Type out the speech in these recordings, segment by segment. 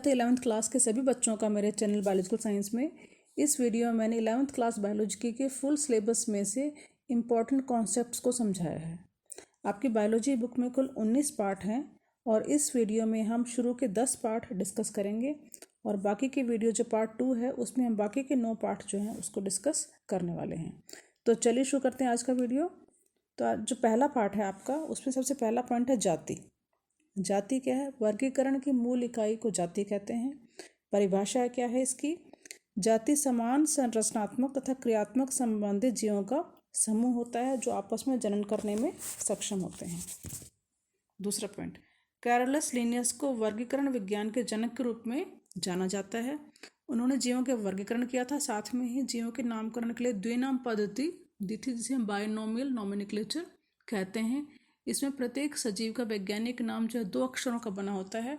11th class के सभी बच्चों का मेरे चैनल बायोलॉजिकल साइंस में। इस वीडियो में मैंने 11th क्लास बायोलॉजी के फुल सिलेबस में से इम्पॉर्टेंट कॉन्सेप्ट्स को समझाया है। आपकी बायोलॉजी बुक में कुल 19 पार्ट हैं और इस वीडियो में हम शुरू के 10 पार्ट डिस्कस करेंगे और बाकी की वीडियो जो पार्ट 2 है उसमें हम बाकी के 9 पार्ट जो हैं उसको डिस्कस करने वाले हैं। तो चलिए शुरू करते हैं आज का वीडियो। तो जो पहला पार्ट है आपका, उसमें सबसे पहला पॉइंट है जाति। जाति क्या है? वर्गीकरण की मूल इकाई को जाति कहते हैं। परिभाषा क्या है इसकी? जाति समान संरचनात्मक तथा क्रियात्मक संबंधित जीवों का समूह होता है जो आपस में जनन करने में सक्षम होते हैं। दूसरा पॉइंट, कैरोलस लिनियस को वर्गीकरण विज्ञान के जनक के रूप में जाना जाता है। उन्होंने जीवों के वर्गीकरण किया था, साथ में ही जीवों के नामकरण के लिए द्विनाम पद्धति दी थी जिसे हम बायनोमियल नोमेनक्लेचर कहते हैं। इसमें प्रत्येक सजीव का वैज्ञानिक नाम जो है 2 अक्षरों का बना होता है।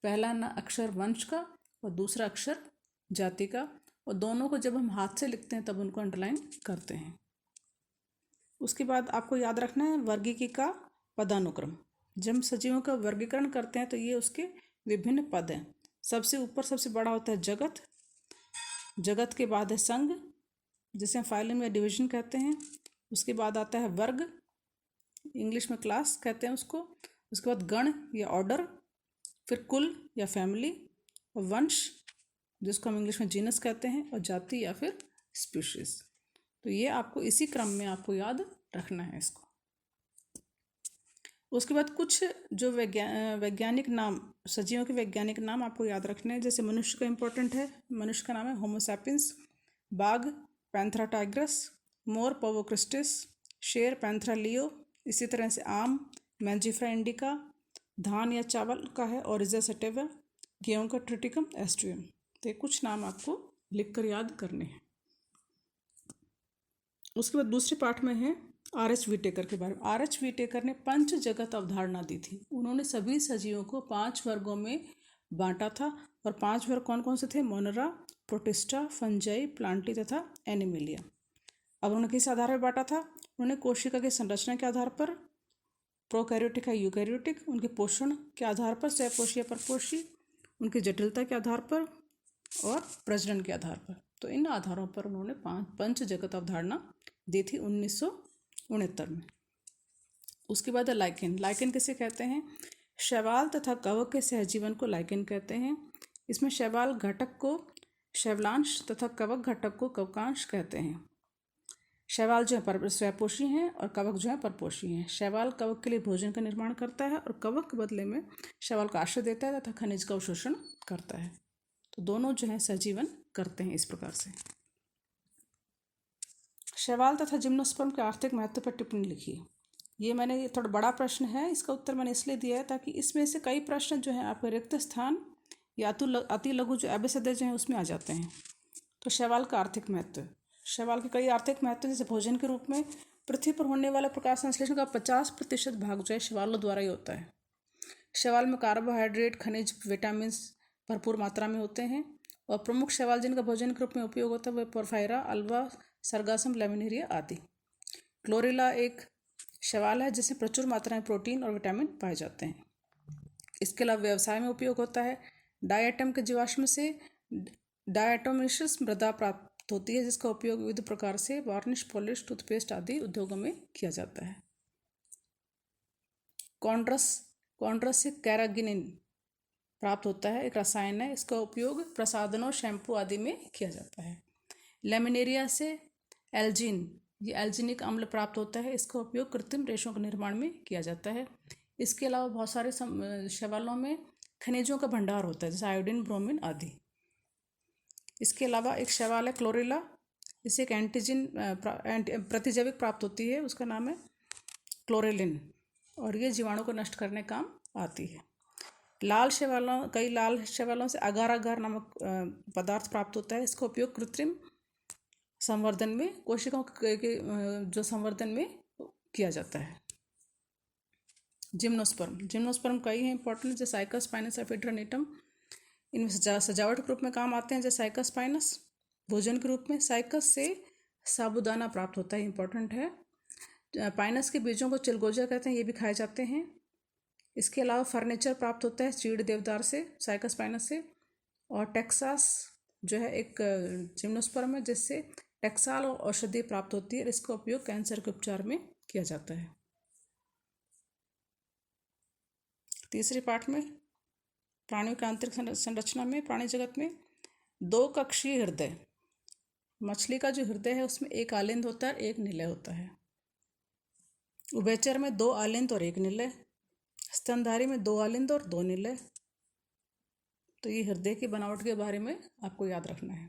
पहला अक्षर वंश का और दूसरा अक्षर जाति का, और दोनों को जब हम हाथ से लिखते हैं तब उनको अंडरलाइन करते हैं। उसके बाद आपको याद रखना है वर्गीकी का पदानुक्रम। जब सजीवों का वर्गीकरण करते हैं तो ये उसके विभिन्न पद हैं। सबसे ऊपर सबसे बड़ा होता है जगत। जगत के बाद है संघ जिसे हम फाइलम या डिवीजन कहते हैं। उसके बाद आता है वर्ग, इंग्लिश में क्लास कहते हैं उसको। उसके बाद गण या ऑर्डर, फिर कुल या फैमिली, और वंश जिसको हम इंग्लिश में जीनस कहते हैं, और जाति या फिर स्पीशीज। तो ये आपको इसी क्रम में आपको याद रखना है इसको। उसके बाद कुछ जो वैज्ञानिक नाम, सजीवों के वैज्ञानिक नाम आपको याद रखने हैं। जैसे मनुष्य का इम्पोर्टेंट है, मनुष्य का नाम है होमो सैपियंस। बाघ पैंथरा टाइग्रस, मोर पवो क्रिस्टिस, शेर पैंथरा लियो। इसी तरह से आम मैंजिफ्रा इंडिका, धान या चावल का है ओरिजा सटिवा, गेहूं का ट्रिटिकम एस्ट्रियम। तो ये कुछ नाम आपको लिखकर याद करने हैं। उसके बाद दूसरे पार्ट में है आर.एच. व्हिटेकर के बारे में। आर.एच. व्हिटेकर ने पंच जगत अवधारणा दी थी। उन्होंने सभी सजीवों को 5 वर्गों में बांटा था, और 5 वर्ग कौन कौन से थे? मोनरा, प्रोटिस्टा, फंजाई, प्लांटी तथा एनिमिलिया। अब उन्होंने किस आधार पर बांटा था? उन्होंने कोशिका की संरचना के आधार पर, प्रोकैरियोटिक या यूकैरियोटिक, उनके पोषण के आधार पर, सहपोषी या परपोषी, उनकी जटिलता के आधार पर, और प्रजनन के आधार पर। तो इन आधारों पर उन्होंने 5 पंच जगत अवधारणा दी थी 1969 में। उसके बाद है लाइकेन। लाइकेन किसे कहते हैं? शैवाल तथा कवक के सहजीवन को लाइकेन कहते हैं। इसमें शैवाल घटक को शैवलांश तथा कवक घटक को कवकांश कहते हैं। शैवाल जो है स्वयपोषी हैं और कवक जो है परपोषी हैं। शैवाल कवक के लिए भोजन का निर्माण करता है और कवक के बदले में शैवाल को आश्रय देता है तथा खनिज का अवशोषण करता है। तो दोनों जो है सहजीवन करते हैं इस प्रकार से। शैवाल तथा जिम्नोस्पर्म के आर्थिक महत्व पर टिप्पणी लिखिए। ये मैंने थोड़ा बड़ा प्रश्न है, इसका उत्तर मैंने इसलिए दिया है ताकि इसमें से कई प्रश्न जो है आपके रिक्त स्थान या अति लघु जो एबेसदे जो है उसमें आ जाते हैं। तो शैवाल का आर्थिक महत्व, शैवाल के कई आर्थिक महत्व, जैसे भोजन के रूप में पृथ्वी पर होने वाले प्रकाश संश्लेषण का 50% भाग जो है शैवालों द्वारा ही होता है। शैवाल में कार्बोहाइड्रेट, खनिज, विटामिन भरपूर मात्रा में होते हैं, और प्रमुख शैवाल जिनका भोजन के रूप में उपयोग होता है वह पोरफायरा, अल्वा, सरगासम, लैमिनेरिया आदि। क्लोरेला एक शैवाल है जिसमें प्रचुर मात्रा में प्रोटीन और विटामिन पाए जाते हैं। इसके अलावा व्यवसाय में उपयोग होता है। डायटम के जीवाश्म से डायटोमिशियस मृदा प्राप्त होती है जिसका उपयोग विविध प्रकार से वार्निश, पॉलिश, टूथपेस्ट आदि उद्योगों में किया जाता है। कॉन्ड्रस से कैरागिनिन प्राप्त होता है, एक रसायन है। इसका उपयोग प्रसाधनों, शैम्पू आदि में किया जाता है। लैमिनेरिया से एल्जिन, ये एल्जिनिक अम्ल प्राप्त होता है। इसका उपयोग कृत्रिम रेशों के निर्माण में किया जाता है। इसके अलावा बहुत सारे शैवालों में खनिजों का भंडार होता है जैसे आयोडीन, ब्रोमीन आदि। इसके अलावा एक शैवाल है क्लोरेला, इसे एक प्रतिजैविक प्राप्त होती है, उसका नाम है क्लोरेलिन, और ये जीवाणु को नष्ट करने काम आती है। कई लाल शैवालों से अगार अगार नामक पदार्थ प्राप्त होता है। इसका उपयोग कृत्रिम संवर्धन में, कोशिकाओं के जो संवर्धन में किया जाता है। जिम्नोस्पर्म कई हैं इंपॉर्टेंट, जैसे साइकस पाइनस, एफिड्रानिटम। इनमें सजावट के रूप में काम आते हैं जैसे साइकस पाइनस। भोजन के रूप में साइकस से साबूदाना प्राप्त होता है, इंपॉर्टेंट है। पाइनस के बीजों को चिलगोजा कहते हैं, ये भी खाए जाते हैं। इसके अलावा फर्नीचर प्राप्त होता है चीड़ देवदार से, साइकस पाइनस से। और टेक्सास जो है एक जिम्नोस्पर्म है जिससे टेक्साल और औषधि प्राप्त होती है और इसका उपयोग कैंसर के उपचार में किया जाता है। तीसरे पार्ट में प्राणियों की आंतरिक संरचना में प्राणी जगत में दो कक्षीय हृदय, मछली का जो हृदय है उसमें एक आलिंद होता है, एक निलय होता है। उभयचर में दो आलिंद और एक निलय, स्तनधारी में दो आलिंद और दो निलय। तो ये हृदय की बनावट के बारे में आपको याद रखना है।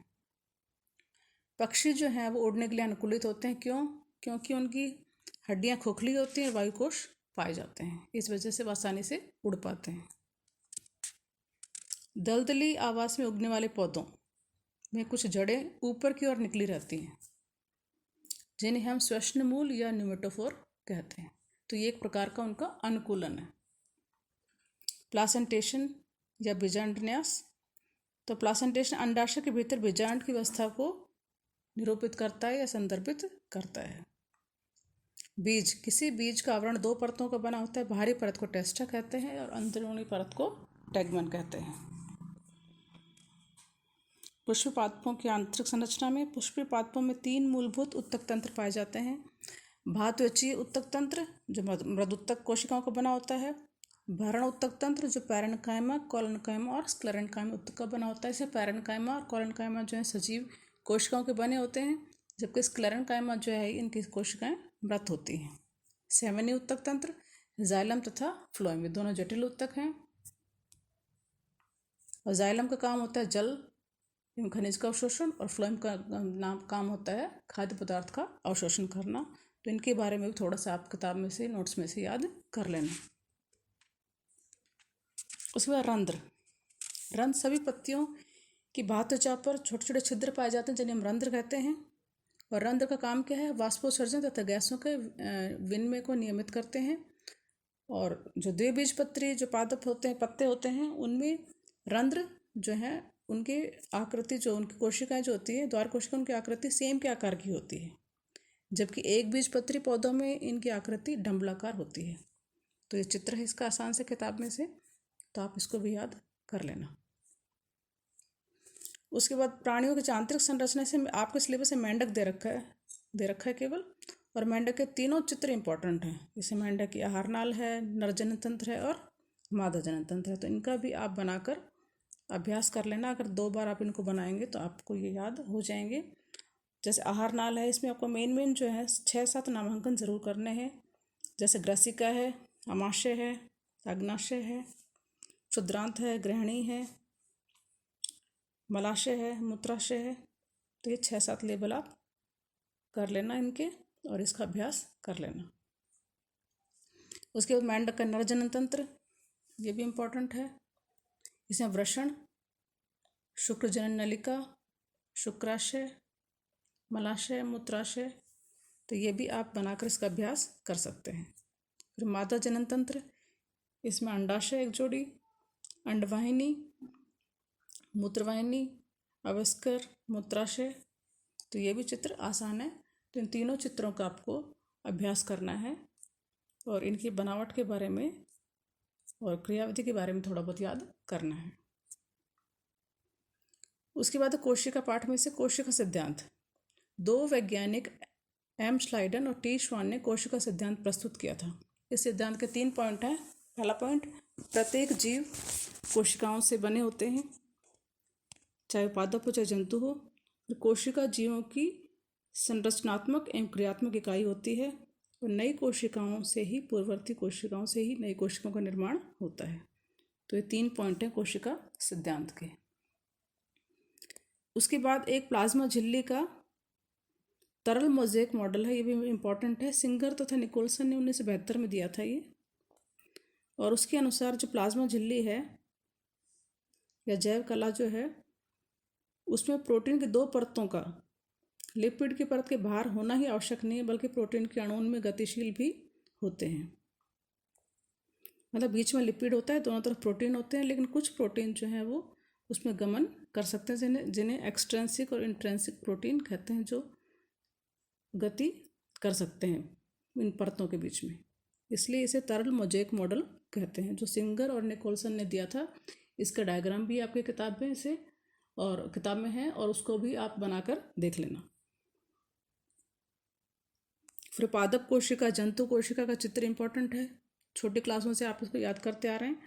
पक्षी जो हैं वो उड़ने के लिए अनुकूलित होते हैं, क्यों? क्योंकि उनकी हड्डियां खोखली होती हैं, वायुकोश पाए जाते हैं, इस वजह से वो आसानी से उड़ पाते हैं। दलदली आवास में उगने वाले पौधों में कुछ जड़ें ऊपर की ओर निकली रहती हैं जिन्हें हम श्वसनमूल या न्यूमेटोफोर कहते हैं। तो ये एक प्रकार का उनका अनुकूलन है। प्लासेंटेशन या बीजांडन्यास, तो प्लासेंटेशन अंडाशय के भीतर बीजांड की अवस्था को निरूपित करता है या संदर्भित करता है। बीज, किसी बीज का आवरण दो परतों का बना होता है। बाहरी परत को टेस्टा कहते हैं और अंदरूनी परत को टैगमन कहते हैं। पुष्पीय पादपों की आंतरिक संरचना में पुष्पीय पादपों में तीन मूलभूत उत्तक तंत्र पाए जाते हैं। भातवचीय उत्तक तंत्र जो मृदुत्तक कोशिकाओं का बना होता है, भरण उत्तक तंत्र जो पैरेन्काइमा, कोलेनकाइमा और स्क्लेरेन्काइमा उत्तक का बना होता है। इसे पैरेन्काइमा और कोलेनकाइमा जो है सजीव कोशिकाओं के बने होते हैं, जबकि स्क्लेरेन्काइमा जो है इनकी कोशिकाएं मृत होती हैं। सेवनी उत्तक तंत्र, जाइलम तथा फ्लोएम, ये दोनों जटिल उत्तक हैं। और जाइलम का काम होता है जल एवं खनिज का अवशोषण और फ्लोएम का काम होता है खाद्य पदार्थ का अवशोषण करना। तो इनके बारे में भी थोड़ा सा आप किताब में से, नोट्स में से याद कर लेना। उसके बाद रंध्र। रंध्र सभी पत्तियों की बाह्य त्वचा पर छोटे छोटे छिद्र पाए जाते हैं जिन्हें हम रंध्र कहते हैं। और रंध्र का काम क्या है? वाष्पोत्सर्जन तथा गैसों के विनिमय को नियमित करते हैं। और जो द्विबीजपत्री जो पादप होते हैं, पत्ते होते हैं, उनमें रंध्र जो है उनकी आकृति, जो उनकी कोशिकाएं जो होती है, द्वार कोशिका, उनकी आकृति सेम के आकार की होती है, जबकि एक बीजपत्री पौधों में इनकी आकृति डंबलाकार होती है। तो ये चित्र है इसका आसान से किताब में से, तो आप इसको भी याद कर लेना। उसके बाद प्राणियों की आंतरिक संरचना से आपके सिलेबस में मेंढक दे रखा है केवल। और मेंढक के तीनों चित्र इंपॉर्टेंट हैं। जैसे मेंढक की आहार नाल है, नरजनन तंत्र है और मादा जनन तंत्र है। तो इनका भी आप बनाकर अभ्यास कर लेना। अगर 2 बार आप इनको बनाएंगे तो आपको ये याद हो जाएंगे। जैसे आहार नाल है, इसमें आपको मेन जो है 6-7 नामांकन जरूर करने हैं। जैसे ग्रसिका है, अमाशय है, अग्नाशय है, क्षुद्रांत है, ग्रहणी है, मलाशय है, मूत्राशय है। तो ये 6-7 लेवल आप कर लेना इनके और इसका अभ्यास कर लेना। उसके बाद मेंढक का नरजनन तंत्र, ये भी इम्पोर्टेंट है। इसमें वृषण, शुक्र जनन नलिका, शुक्राशय, मलाशय, मूत्राशय, तो ये भी आप बनाकर इसका अभ्यास कर सकते हैं। फिर मादा जनन तंत्र, इसमें अंडाशय एक जोड़ी, अंडवाहिनी, मूत्रवाहिनी, अवस्कर, मूत्राशय, तो ये भी चित्र आसान है। तो इन तीनों चित्रों का आपको अभ्यास करना है और इनकी बनावट के बारे में और क्रियाविधि के बारे में थोड़ा बहुत याद करना है। उसके बाद कोशिका पाठ में से कोशिका सिद्धांत, 2 वैज्ञानिक एम श्लाइडन और टी श्वान ने कोशिका सिद्धांत प्रस्तुत किया था। इस सिद्धांत के 3 पॉइंट हैं। पहला पॉइंट, प्रत्येक जीव कोशिकाओं से बने होते हैं, चाहे पादप हो चाहे जंतु हो। कोशिका जीवों की संरचनात्मक एवं क्रियात्मक इकाई होती है और नई कोशिकाओं से ही, पूर्ववर्ती कोशिकाओं से ही नई कोशिकाओं का निर्माण होता है। तो ये 3 पॉइंट हैं कोशिका सिद्धांत के। उसके बाद एक प्लाज्मा झिल्ली का तरल मोज़ेक मॉडल है, ये भी इम्पॉर्टेंट है। सिंगर तथा निकोलसन ने 1972 में दिया था ये। और उसके अनुसार जो प्लाज्मा झिल्ली है या जैव कला जो है, उसमें प्रोटीन की 2 परतों का लिपिड की परत के बाहर होना ही आवश्यक नहीं है, बल्कि प्रोटीन के अणुओं में गतिशील भी होते हैं। मतलब बीच में लिपिड होता है, दोनों तरफ प्रोटीन होते हैं, लेकिन कुछ प्रोटीन जो है वो उसमें गमन कर सकते हैं, जिन्हें एक्सट्रेंसिक और इंट्रेंसिक प्रोटीन कहते हैं, जो गति कर सकते हैं इन परतों के बीच में। इसलिए इसे तरल मोज़ेक मॉडल कहते हैं, जो सिंगर और निकोलसन ने दिया था इसका डायग्राम भी आपके किताब में से और किताब में है, और उसको भी आप बनाकर देख लेना। फिर पादप कोशिका, जंतु कोशिका का चित्र इंपॉर्टेंट है, छोटी क्लासों से आप इसको याद करते आ रहे हैं,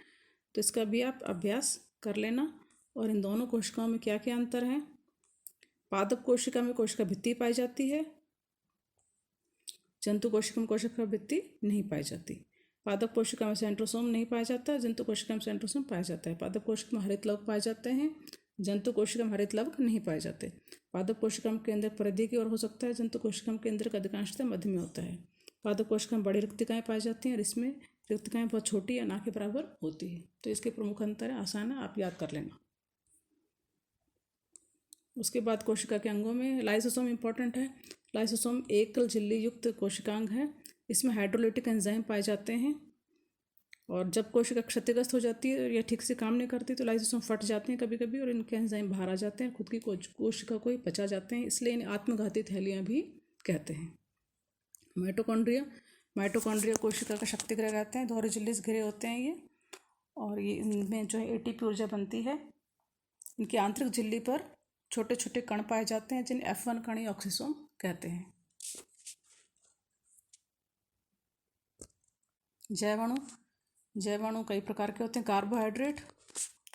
तो इसका भी आप अभ्यास कर लेना। और इन दोनों कोशिकाओं में क्या क्या अंतर है। पादप कोशिका में कोशिका भित्ति पाई जाती है, जंतु कोशिका में कोशिका भित्ति नहीं पाई जाती। पादप कोशिका में सेंट्रोसोम नहीं पाया जाता, जंतु कोशिका में सेंट्रोसोम पाया जाता है। पादप कोशिका में हरित लवक पाए जाते हैं, जंतु कोशिका में हरित लवक नहीं पाए जाते। पादप कोशिका में केंद्र परिधि की ओर हो सकता है, जंतु कोशिका में केंद्र का अधिकांशतः मध्य में होता है। पादप कोशिका में बड़ी रिक्तिकाएँ पाई जाती हैं और इसमें रिक्तिकाएँ बहुत छोटी या ना के बराबर होती है। तो इसके प्रमुख अंतर है, आसान है, आप याद कर लेना। उसके बाद कोशिका के अंगों में लाइसोसोम इंपॉर्टेंट है। लाइसोसोम एकल झिल्ली युक्त कोशिकांग है। इसमें हाइड्रोलिटिक एंजाइम पाए जाते हैं, और जब कोशिका क्षतिग्रस्त हो जाती है या ठीक से काम नहीं करती तो लाइसोसोम फट जाते हैं कभी कभी, और इनके एंजाइम बाहर आ जाते हैं, खुद की कोशिका को ही पचा जाते हैं, इसलिए इन्हें आत्मघाती थैलियाँ भी कहते हैं। माइटोकॉन्ड्रिया, माइटोकॉन्ड्रिया कोशिका का शक्ति गृह कहते हैं, दोहरी झिल्ली से घिरे होते हैं ये, और ये इनमें जो है एटीपी ऊर्जा बनती है। इनकी आंतरिक झिल्ली पर छोटे छोटे कण पाए जाते हैं जिन्हें F1 कण या ऑक्सीसोम कहते हैं। जैवाणु, जैवाणु कई प्रकार के होते हैं। Carbohydrate,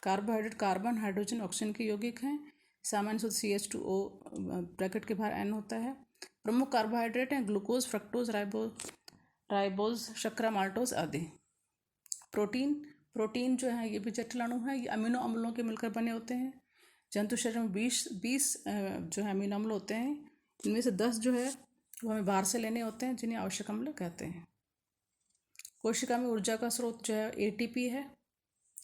carbohydrate carbon, hydrogen, oxygen के यौगिक हैं। सामान्य सूत्र CH2O ब्रैकेट के बाहर N होता है। प्रमुख कार्बोहाइड्रेट हैं ग्लूकोज, फ्रक्टोज, राइबोज, शर्करा, माल्टोज आदि। प्रोटीन, प्रोटीन जो है ये भी जटिल अणु है, ये अमीनो अम्लों के मिलकर बने होते हैं। जंतु शरीर में 20 जो है अमीनो अम्ल होते हैं, इनमें से 10 जो है वो हमें बाहर से लेने होते हैं, जिन्हें आवश्यक अम्ल कहते हैं। कोशिका में ऊर्जा का स्रोत जो है ATP है,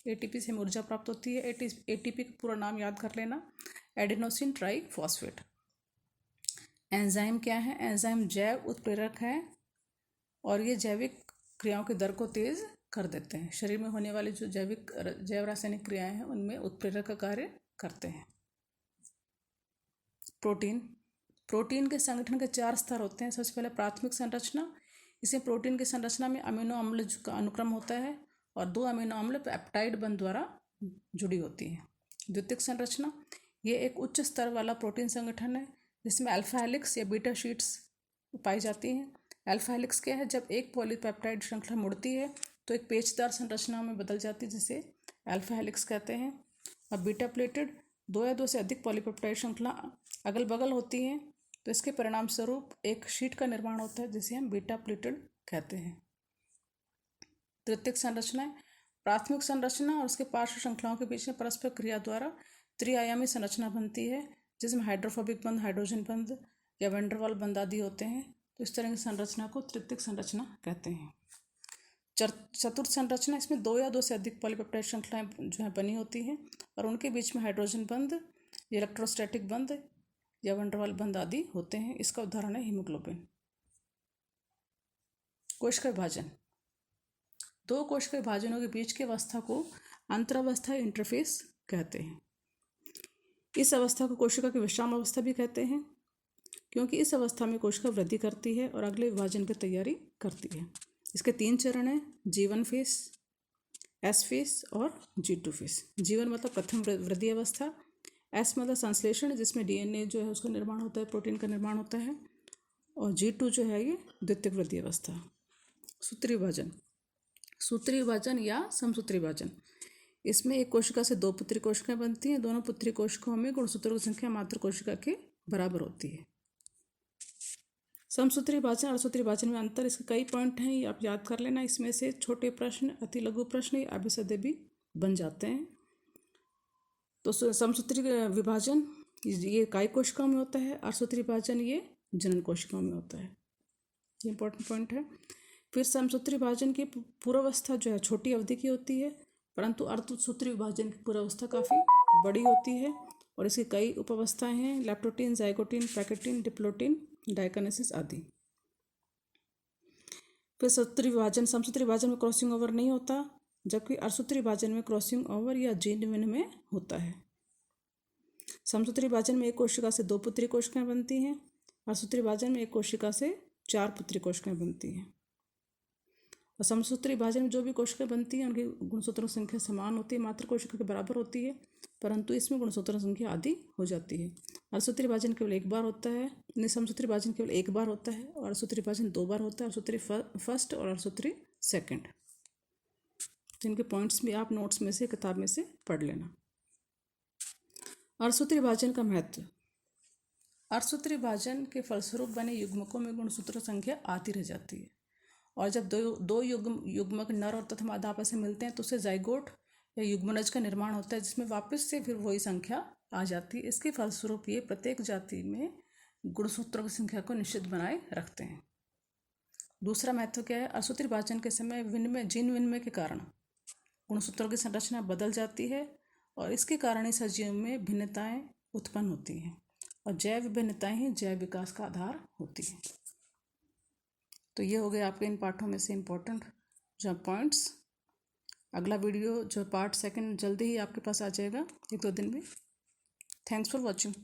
ATP से हमें ऊर्जा प्राप्त होती है। ATP का पूरा नाम याद कर लेना, एडेनोसिन ट्राइफॉस्फेट। एंजाइम क्या है, एंजाइम जैव उत्प्रेरक है और ये जैविक क्रियाओं की दर को तेज कर देते हैं। शरीर में होने वाली जो जैव रासायनिक क्रियाएं हैं उनमें उत्प्रेरक का कार्य करते हैं। प्रोटीन, प्रोटीन के संगठन के 4 स्तर होते हैं। सबसे पहले प्राथमिक संरचना, इसमें प्रोटीन की संरचना में अमीनो अम्ल का अनुक्रम होता है और 2 अमीनो अम्ल पेप्टाइड बंध द्वारा जुड़ी होती है। द्वितीयक संरचना, ये एक उच्च स्तर वाला प्रोटीन संगठन है जिसमें अल्फा हेलिक्स या बीटा शीट्स पाई जाती हैं। अल्फा हेलिक्स क्या है, जब एक पॉलीपेप्टाइड श्रृंखला मुड़ती है तो एक पेचदार संरचना में बदल जाती है जिसे अल्फा हेलिक्स कहते हैं। और बीटा प्लेटेड 2 या 2 से अधिक पॉलीपेप्टाइड श्रृंखला अगल बगल होती हैं, तो इसके परिणाम स्वरूप एक शीट का निर्माण होता है जिसे हम बीटा प्लेटेड कहते हैं। तृतीयक संरचना, प्राथमिक संरचना और उसके पार्श्व श्रृंखलाओं के बीच में परस्पर क्रिया द्वारा त्रिआयामी संरचना बनती है जिसमें हाइड्रोफोबिक बंध, हाइड्रोजन बंध या वैंडरवाल बंध आदि होते हैं। तो इस तरह की संरचना को तृतीयक संरचना कहते हैं। चतुर्थ संरचना, इसमें 2 या 2 से अधिक पॉलीपेप्टाइड श्रृंखलाएं जो है बनी होती हैं और उनके बीच में हाइड्रोजन बंध, इलेक्ट्रोस्टैटिक बंध या वैंडरवाल बंध आदि होते हैं। इसका उदाहरण है हीमोग्लोबिन। कोशिका विभाजन, 2 कोशिका विभाजनों के बीच की अवस्था को अंतरावस्था या इंटरफेस कहते हैं। इस अवस्था को कोशिका की विश्राम अवस्था भी कहते हैं क्योंकि इस अवस्था में कोशिका वृद्धि करती है और अगले विभाजन की तैयारी करती है। इसके 3 चरण हैं, G1 फेस, S फेस और G2 फेस। G1 मतलब प्रथम वृद्धि अवस्था, S मतलब संश्लेषण जिसमें DNA जो है उसका निर्माण होता है, प्रोटीन का निर्माण होता है, और G2 जो है ये द्वितीयक वृद्धि अवस्था। सूत्री विभाजन, सूत्री विभाजन या समसूत्री विभाजन, इसमें एक कोशिका से 2 पुत्री कोशिकाएं बनती हैं। दोनों पुत्री कोशिकाओं में गुणसूत्रों की संख्या मात्र कोशिका के बराबर होती है। समसूत्री विभाजन और सूत्री विभाजन में अंतर, इसके कई पॉइंट हैं, ये आप याद कर लेना। इसमें से छोटे प्रश्न, अति लघु प्रश्न या अभिसदय भी बन जाते हैं। तो समसूत्री विभाजन ये काय कोशिकाओं में होता है और सूत्री विभाजन ये जनन कोशिकाओं में होता है। ये इंपॉर्टेंट पॉइंट है। फिर समसूत्री विभाजन की पूर्वावस्था जो है छोटी अवधि की होती है, परंतु अर्धसूत्री विभाजन की पूर्वावस्था काफ़ी बड़ी होती है और इसकी कई उपावस्थाएं हैं, लैप्टोटीन, जाइगोटीन, पैकेटीन, डिप्लोटीन, डाइकानेसिस आदि। फिर सूत्री विभाजन, समसूत्री विभाजन में क्रॉसिंग ओवर नहीं होता, जबकि अर्धसूत्री विभाजन में क्रॉसिंग ओवर या जीन विन में होता है। समसूत्री विभाजन में एक कोशिका से 2 पुत्री कोशिकाएं बनती हैं, अर्धसूत्री विभाजन में एक कोशिका से 4 पुत्री कोशिकाएं बनती हैं। और समसूत्री विभाजन में जो भी कोशिकाएं बनती हैं उनकी गुणसूत्रों की संख्या समान होती है, मात्र कोशिका के बराबर होती है, परंतु इसमें गुणसूत्रों की संख्या आधी हो जाती है। अर्धसूत्री विभाजन केवल एक बार होता है, समसूत्री विभाजन केवल एक बार होता है, और अर्धसूत्री विभाजन 2 बार होता है, अर्धसूत्री फर्स्ट और अर्धसूत्री सेकंड। जिनके पॉइंट्स भी आप नोट्स में से, किताब में से पढ़ लेना। अर्धसूत्री विभाजन का महत्व। अर्धसूत्री विभाजन के फलस्वरूप बने युग्मकों में गुणसूत्र संख्या आती रह जाती है, और जब दो युग्मक नर और तथा मादा आपस में मिलते हैं तो उससे जाइगोट या युग्मनज का निर्माण होता है, जिसमें वापस से फिर वही संख्या आ जाती है। इसके फलस्वरूप ये प्रत्येक जाति में गुणसूत्रों की संख्या को निश्चित बनाए रखते हैं। दूसरा महत्व क्या है? अर्धसूत्री विभाजन के समय जीन विनिमय के कारण गुणसूत्रों की संरचना बदल जाती है, और इसके कारण ही सजीवों में भिन्नताएं उत्पन्न होती हैं, और जैव विभिन्नताएं ही जैव विकास का आधार होती हैं। तो ये हो गए आपके इन पाठों में से इम्पोर्टेंट जो पॉइंट्स। अगला वीडियो जो पार्ट 2 जल्दी ही आपके पास आ जाएगा, 1-2 दिन में। Thanks for watching.